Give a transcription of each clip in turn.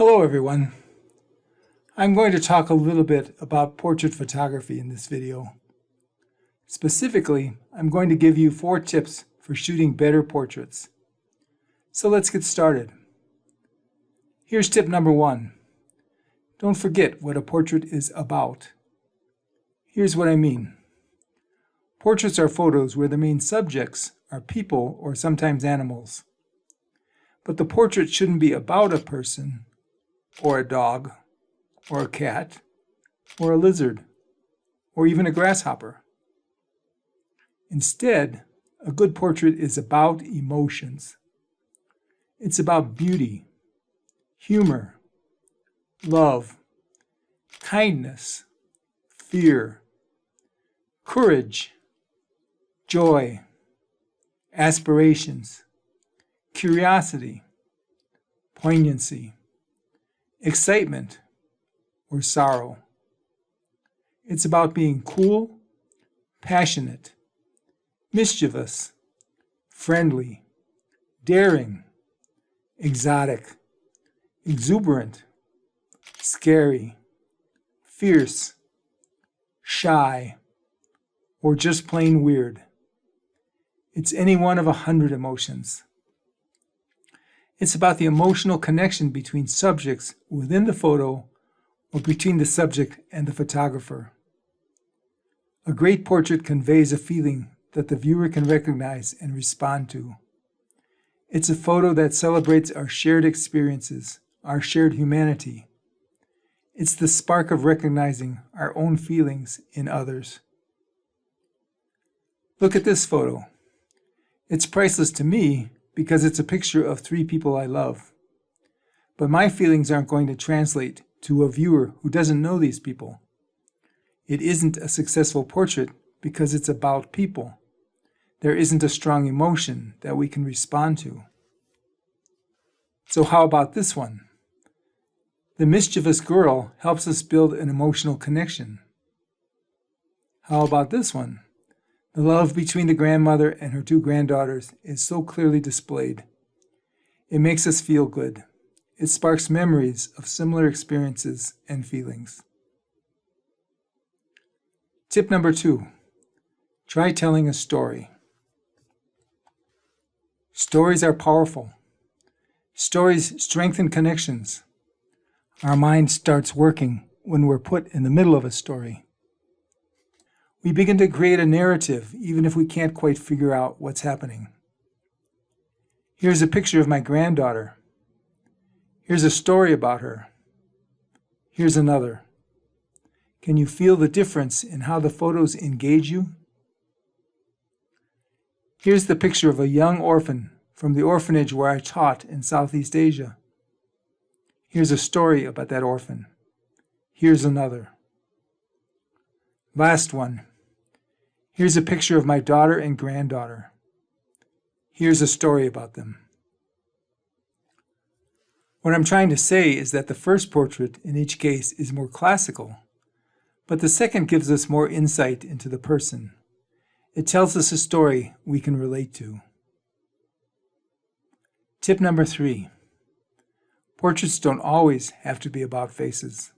Hello everyone. I'm going to talk a little bit about portrait photography in this video. Specifically, I'm going to give you 4 tips for shooting better portraits. So let's get started. Here's tip number 1. Don't forget what a portrait is about. Here's what I mean. Portraits are photos where the main subjects are people or sometimes animals. But the portrait shouldn't be about a person, or a dog, or a cat, or a lizard, or even a grasshopper. Instead, a good portrait is about emotions. It's about beauty, humor, love, kindness, fear, courage, joy, aspirations, curiosity, poignancy, excitement, or sorrow. It's about being cool, passionate, mischievous, friendly, daring, exotic, exuberant, scary, fierce, shy, or just plain weird. It's any one of 100 emotions. It's about the emotional connection between subjects within the photo or between the subject and the photographer. A great portrait conveys a feeling that the viewer can recognize and respond to. It's a photo that celebrates our shared experiences, our shared humanity. It's the spark of recognizing our own feelings in others. Look at this photo. It's priceless to me because it's a picture of 3 people I love. But my feelings aren't going to translate to a viewer who doesn't know these people. It isn't a successful portrait because it's about people. There isn't a strong emotion that we can respond to. So how about this one? The mischievous girl helps us build an emotional connection. How about this one? The love between the grandmother and her 2 granddaughters is so clearly displayed. It makes us feel good. It sparks memories of similar experiences and feelings. Tip number 2. Try telling a story. Stories are powerful. Stories strengthen connections. Our mind starts working when we're put in the middle of a story. We begin to create a narrative even if we can't quite figure out what's happening. Here's a picture of my granddaughter. Here's a story about her. Here's another. Can you feel the difference in how the photos engage you? Here's the picture of a young orphan from the orphanage where I taught in Southeast Asia. Here's a story about that orphan. Here's another. Last one. Here's a picture of my daughter and granddaughter. Here's a story about them. What I'm trying to say is that the first portrait in each case is more classical, but the second gives us more insight into the person. It tells us a story we can relate to. Tip number 3. Portraits don't always have to be about faces.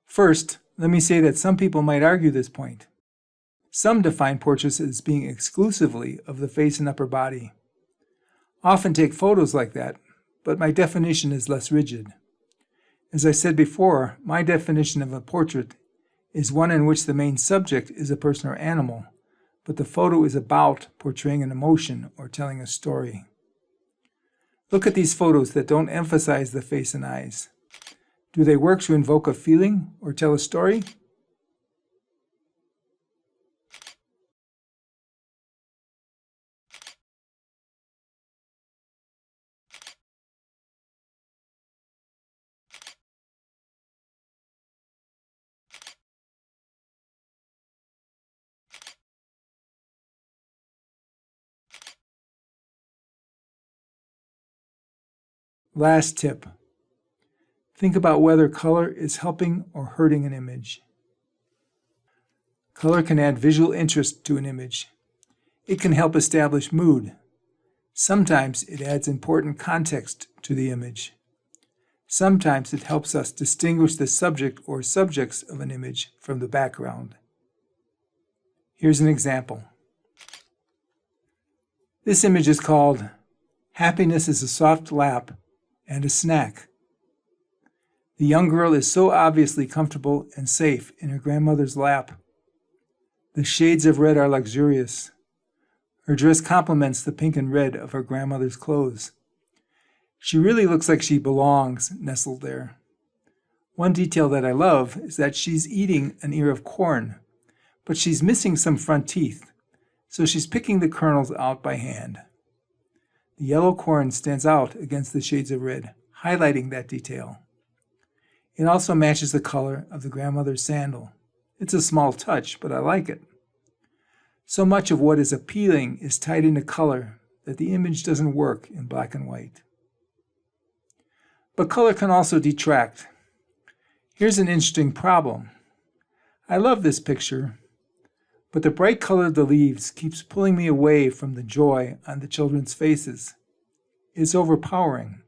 First, let me say that some people might argue this point. Some define portraits as being exclusively of the face and upper body. Often take photos like that, but my definition is less rigid. As I said before, my definition of a portrait is one in which the main subject is a person or animal, but the photo is about portraying an emotion or telling a story. Look at these photos that don't emphasize the face and eyes. Do they work to invoke a feeling or tell a story? Last tip. Think about whether color is helping or hurting an image. Color can add visual interest to an image. It can help establish mood. Sometimes it adds important context to the image. Sometimes it helps us distinguish the subject or subjects of an image from the background. Here's an example. This image is called "Happiness is a Soft Lap and a Snack." The young girl is so obviously comfortable and safe in her grandmother's lap. The shades of red are luxurious. Her dress complements the pink and red of her grandmother's clothes. She really looks like she belongs nestled there. One detail that I love is that she's eating an ear of corn, but she's missing some front teeth, so she's picking the kernels out by hand. The yellow corn stands out against the shades of red, highlighting that detail. It also matches the color of the grandmother's sandal. It's a small touch, but I like it. So much of what is appealing is tied into color that the image doesn't work in black and white. But color can also detract. Here's an interesting problem. I love this picture, but the bright color of the leaves keeps pulling me away from the joy on the children's faces. It's overpowering.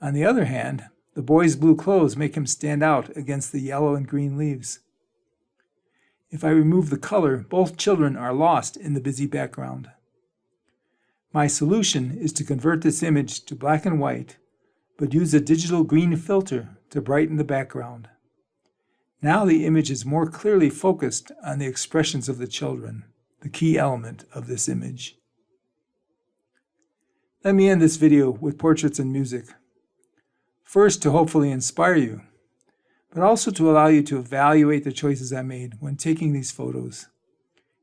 On the other hand, the boy's blue clothes make him stand out against the yellow and green leaves. If I remove the color, both children are lost in the busy background. My solution is to convert this image to black and white, but use a digital green filter to brighten the background. Now the image is more clearly focused on the expressions of the children, the key element of this image. Let me end this video with portraits and music. First, to hopefully inspire you, but also to allow you to evaluate the choices I made when taking these photos.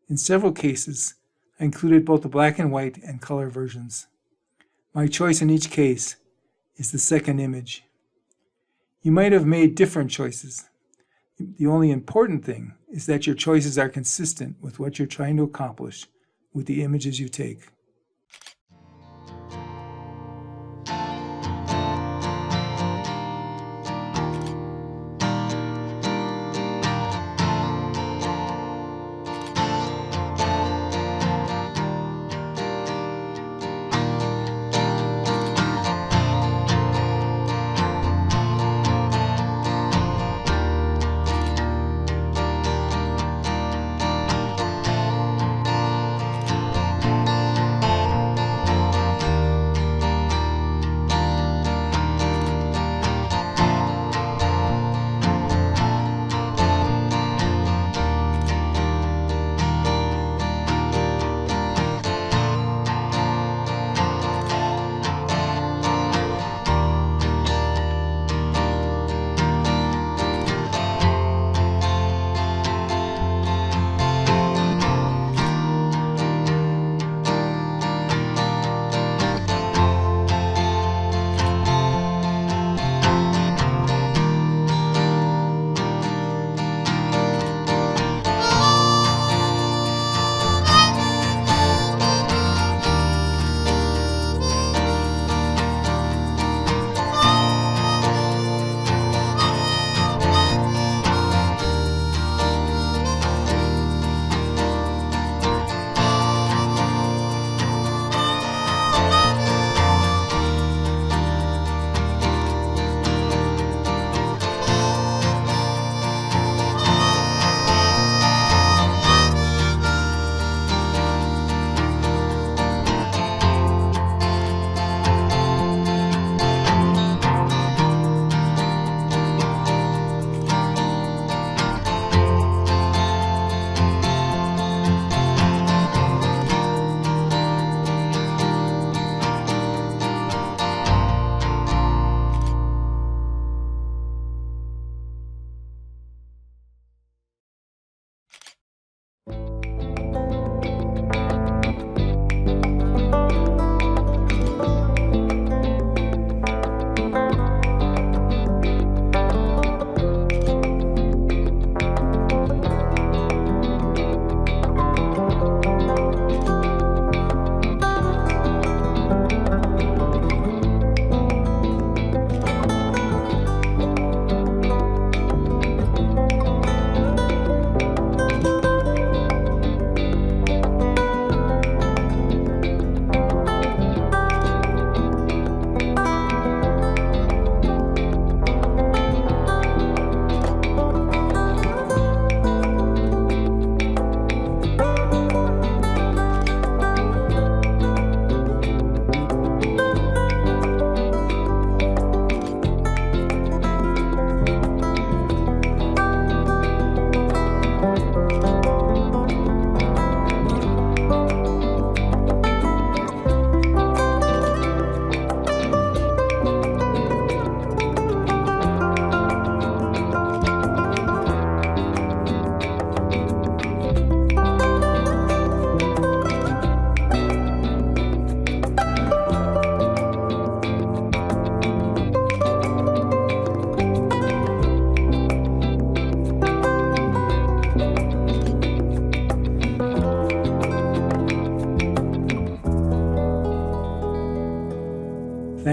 In several cases, I included both the black and white and color versions. My choice in each case is the second image. You might have made different choices. The only important thing is that your choices are consistent with what you're trying to accomplish with the images you take.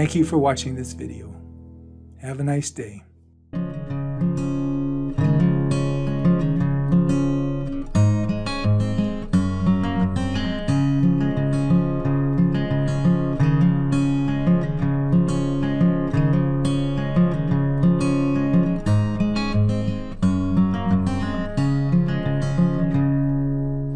Thank you for watching this video. Have a nice day.